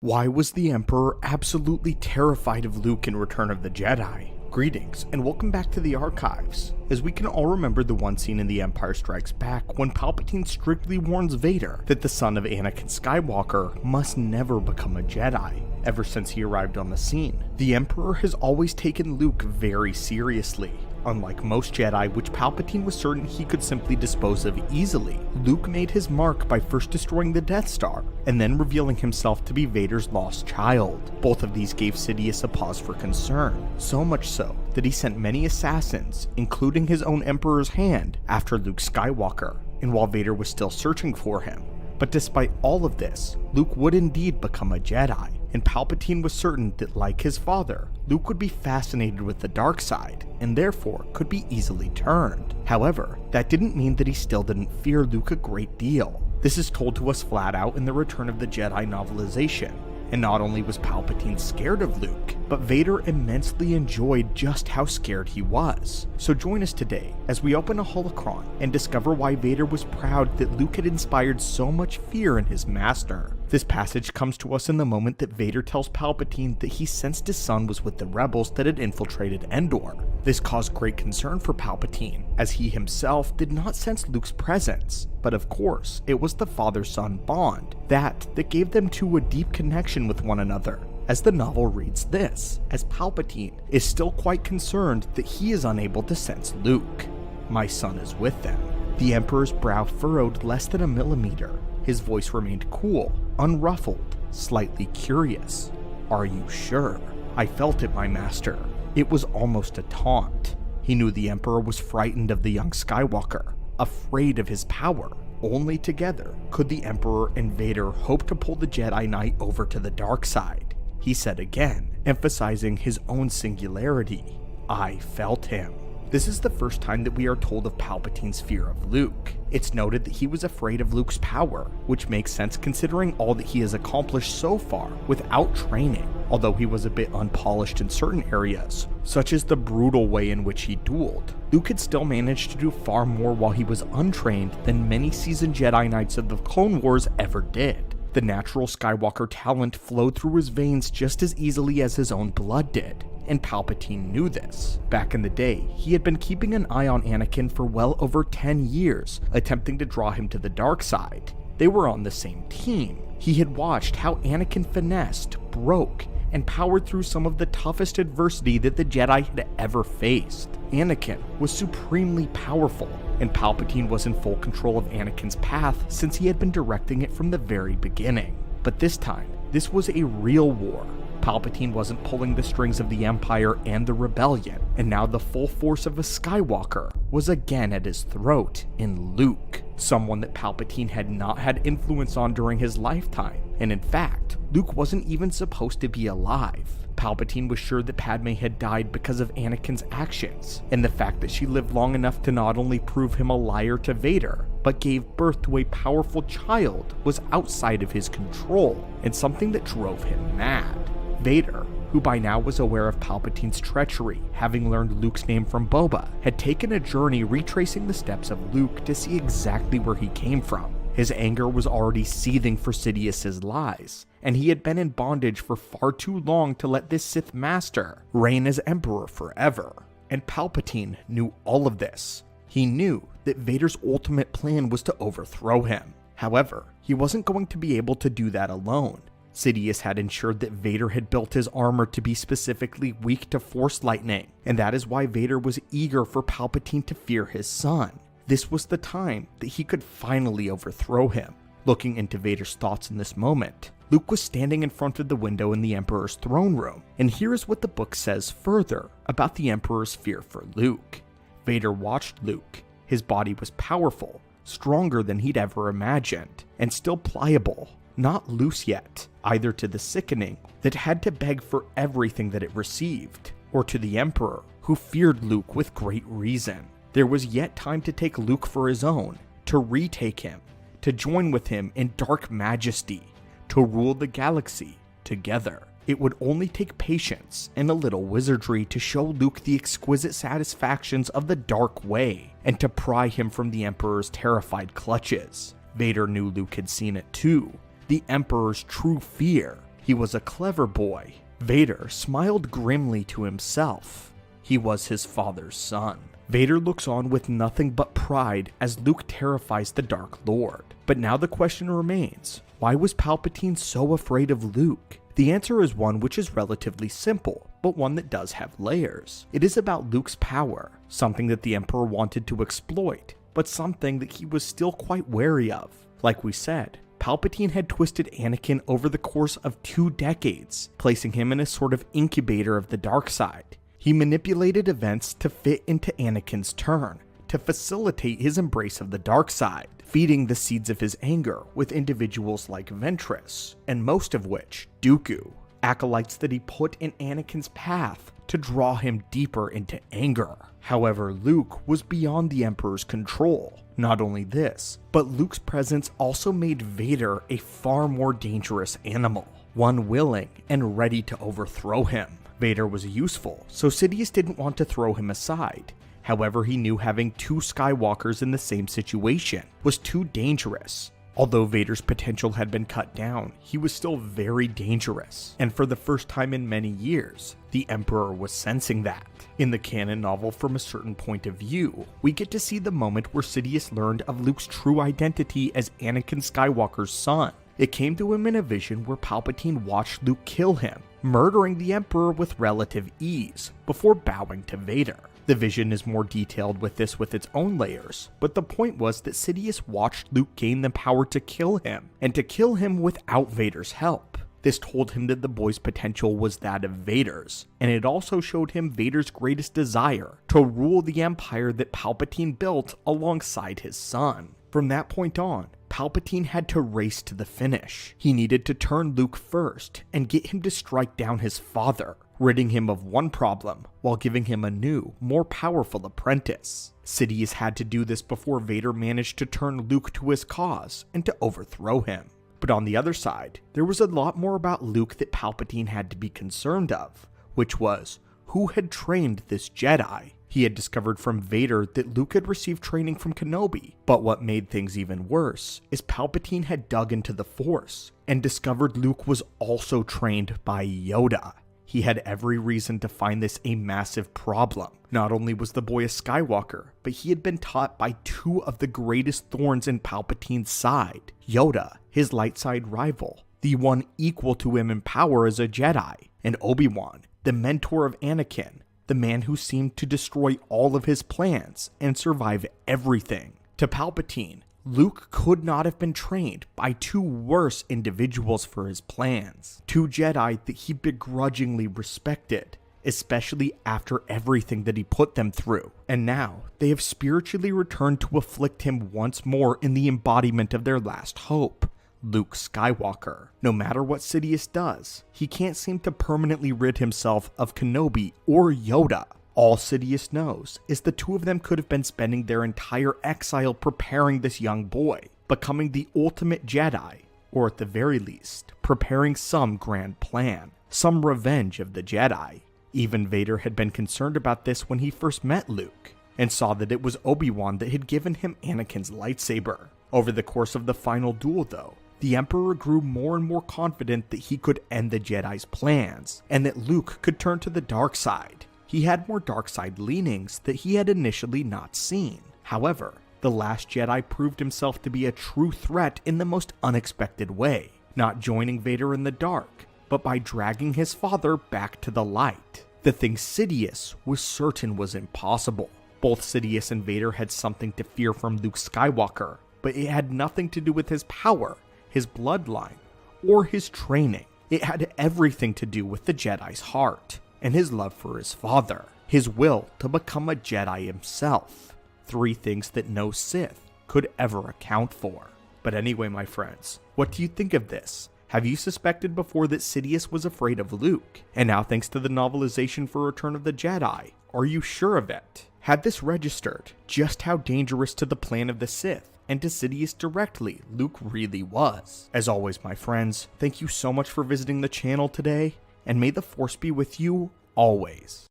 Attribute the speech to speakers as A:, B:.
A: Why was the Emperor absolutely terrified of Luke in Return of the Jedi? Greetings, and welcome back to the archives, as we can all remember the one scene in The Empire Strikes Back when Palpatine strictly warns Vader that the son of Anakin Skywalker must never become a Jedi. Ever since he arrived on the scene, the Emperor has always taken Luke very seriously. Unlike most Jedi, which Palpatine was certain he could simply dispose of easily, Luke made his mark by first destroying the Death Star, and then revealing himself to be Vader's lost child. Both of these gave Sidious a pause for concern, so much so that he sent many assassins, including his own Emperor's hand, after Luke Skywalker, and while Vader was still searching for him. But despite all of this, Luke would indeed become a Jedi, and Palpatine was certain that, like his father, Luke would be fascinated with the dark side, and therefore could be easily turned. However, that didn't mean that he still didn't fear Luke a great deal. This is told to us flat out in the Return of the Jedi novelization. And not only was Palpatine scared of Luke, but Vader immensely enjoyed just how scared he was. So join us today as we open a holocron and discover why Vader was proud that Luke had inspired so much fear in his master. This passage comes to us in the moment that Vader tells Palpatine that he sensed his son was with the rebels that had infiltrated Endor. This caused great concern for Palpatine, as he himself did not sense Luke's presence. But of course, it was the father-son bond that gave them two a deep connection with one another. As the novel reads this, as Palpatine is still quite concerned that he is unable to sense Luke. "My son is with them." The Emperor's brow furrowed less than a millimeter. His voice remained cool, unruffled, slightly curious. "Are you sure?" "I felt it, my master." It was almost a taunt. He knew the Emperor was frightened of the young Skywalker, afraid of his power. Only together could the Emperor and Vader hope to pull the Jedi Knight over to the dark side. He said again, emphasizing his own singularity, "I felt him." This is the first time that we are told of Palpatine's fear of Luke. It's noted that he was afraid of Luke's power, which makes sense considering all that he has accomplished so far without training, although he was a bit unpolished in certain areas, such as the brutal way in which he dueled. Luke had still managed to do far more while he was untrained than many seasoned Jedi Knights of the Clone Wars ever did. The natural Skywalker talent flowed through his veins just as easily as his own blood did, and Palpatine knew this. Back in the day, he had been keeping an eye on Anakin for well over 10 years, attempting to draw him to the dark side. They were on the same team. He had watched how Anakin finessed, broke, and powered through some of the toughest adversity that the Jedi had ever faced. Anakin was supremely powerful, and Palpatine was in full control of Anakin's path since he had been directing it from the very beginning. But this time, this was a real war. Palpatine wasn't pulling the strings of the Empire and the Rebellion, and now the full force of a Skywalker was again at his throat in Luke, someone that Palpatine had not had influence on during his lifetime. And in fact, Luke wasn't even supposed to be alive. Palpatine was sure that Padme had died because of Anakin's actions, and the fact that she lived long enough to not only prove him a liar to Vader, but gave birth to a powerful child was outside of his control, and something that drove him mad. Vader, who by now was aware of Palpatine's treachery, having learned Luke's name from Boba, had taken a journey retracing the steps of Luke to see exactly where he came from. His anger was already seething for Sidious's lies, and he had been in bondage for far too long to let this Sith master reign as Emperor forever. And Palpatine knew all of this. He knew that Vader's ultimate plan was to overthrow him. However, he wasn't going to be able to do that alone. Sidious had ensured that Vader had built his armor to be specifically weak to Force lightning, and that is why Vader was eager for Palpatine to fear his son. This was the time that he could finally overthrow him. Looking into Vader's thoughts in this moment, Luke was standing in front of the window in the Emperor's throne room, and here is what the book says further about the Emperor's fear for Luke. Vader watched Luke. His body was powerful, stronger than he'd ever imagined, and still pliable, not loose yet, either to the sickening that had to beg for everything that it received, or to the Emperor, who feared Luke with great reason. There was yet time to take Luke for his own, to retake him, to join with him in dark majesty, to rule the galaxy together. It would only take patience and a little wizardry to show Luke the exquisite satisfactions of the dark way, and to pry him from the Emperor's terrified clutches. Vader knew Luke had seen it too, the Emperor's true fear. He was a clever boy. Vader smiled grimly to himself. He was his father's son. Vader looks on with nothing but pride as Luke terrifies the Dark Lord. But now the question remains, why was Palpatine so afraid of Luke? The answer is one which is relatively simple, but one that does have layers. It is about Luke's power, something that the Emperor wanted to exploit, but something that he was still quite wary of. Like we said, Palpatine had twisted Anakin over the course of 2 decades, placing him in a sort of incubator of the dark side. He manipulated events to fit into Anakin's turn, to facilitate his embrace of the dark side, feeding the seeds of his anger with individuals like Ventress, and most of which, Dooku, acolytes that he put in Anakin's path to draw him deeper into anger. However, Luke was beyond the Emperor's control. Not only this, but Luke's presence also made Vader a far more dangerous animal, one willing and ready to overthrow him. Vader was useful, so Sidious didn't want to throw him aside. However, he knew having 2 Skywalkers in the same situation was too dangerous. Although Vader's potential had been cut down, he was still very dangerous, and for the first time in many years, the Emperor was sensing that. In the canon novel From a Certain Point of View, we get to see the moment where Sidious learned of Luke's true identity as Anakin Skywalker's son. It came to him in a vision where Palpatine watched Luke kill him, murdering the Emperor with relative ease, before bowing to Vader. The vision is more detailed with its own layers, but the point was that Sidious watched Luke gain the power to kill him, and to kill him without Vader's help. This told him that the boy's potential was that of Vader's, and it also showed him Vader's greatest desire to rule the empire that Palpatine built alongside his son. From that point on, Palpatine had to race to the finish. He needed to turn Luke first and get him to strike down his father, ridding him of one problem while giving him a new, more powerful apprentice. Sidious had to do this before Vader managed to turn Luke to his cause and to overthrow him. But on the other side, there was a lot more about Luke that Palpatine had to be concerned of, which was, who had trained this Jedi? He had discovered from Vader that Luke had received training from Kenobi, but what made things even worse is Palpatine had dug into the Force and discovered Luke was also trained by Yoda. He had every reason to find this a massive problem. Not only was the boy a Skywalker, but he had been taught by 2 of the greatest thorns in Palpatine's side. Yoda, his light side rival, the one equal to him in power as a Jedi, and Obi-Wan, the mentor of Anakin, the man who seemed to destroy all of his plans and survive everything. To Palpatine, Luke could not have been trained by 2 worse individuals for his plans. 2 Jedi that he begrudgingly respected, especially after everything that he put them through. And now, they have spiritually returned to afflict him once more in the embodiment of their last hope, Luke Skywalker. No matter what Sidious does, he can't seem to permanently rid himself of Kenobi or Yoda. All Sidious knows is the 2 of them could have been spending their entire exile preparing this young boy, becoming the ultimate Jedi, or at the very least, preparing some grand plan, some revenge of the Jedi. Even Vader had been concerned about this when he first met Luke, and saw that it was Obi-Wan that had given him Anakin's lightsaber. Over the course of the final duel though, the Emperor grew more and more confident that he could end the Jedi's plans, and that Luke could turn to the dark side. He had more dark side leanings that he had initially not seen. However, the Last Jedi proved himself to be a true threat in the most unexpected way, not joining Vader in the dark, but by dragging his father back to the light. The thing Sidious was certain was impossible. Both Sidious and Vader had something to fear from Luke Skywalker, but it had nothing to do with his power, his bloodline, or his training. It had everything to do with the Jedi's heart, and his love for his father, his will to become a Jedi himself. 3 things that no Sith could ever account for. But anyway, my friends, what do you think of this? Have you suspected before that Sidious was afraid of Luke? And now thanks to the novelization for Return of the Jedi, are you sure of it? Had this registered just how dangerous to the plan of the Sith and to Sidious directly Luke really was? As always, my friends, thank you so much for visiting the channel today, and may the Force be with you always.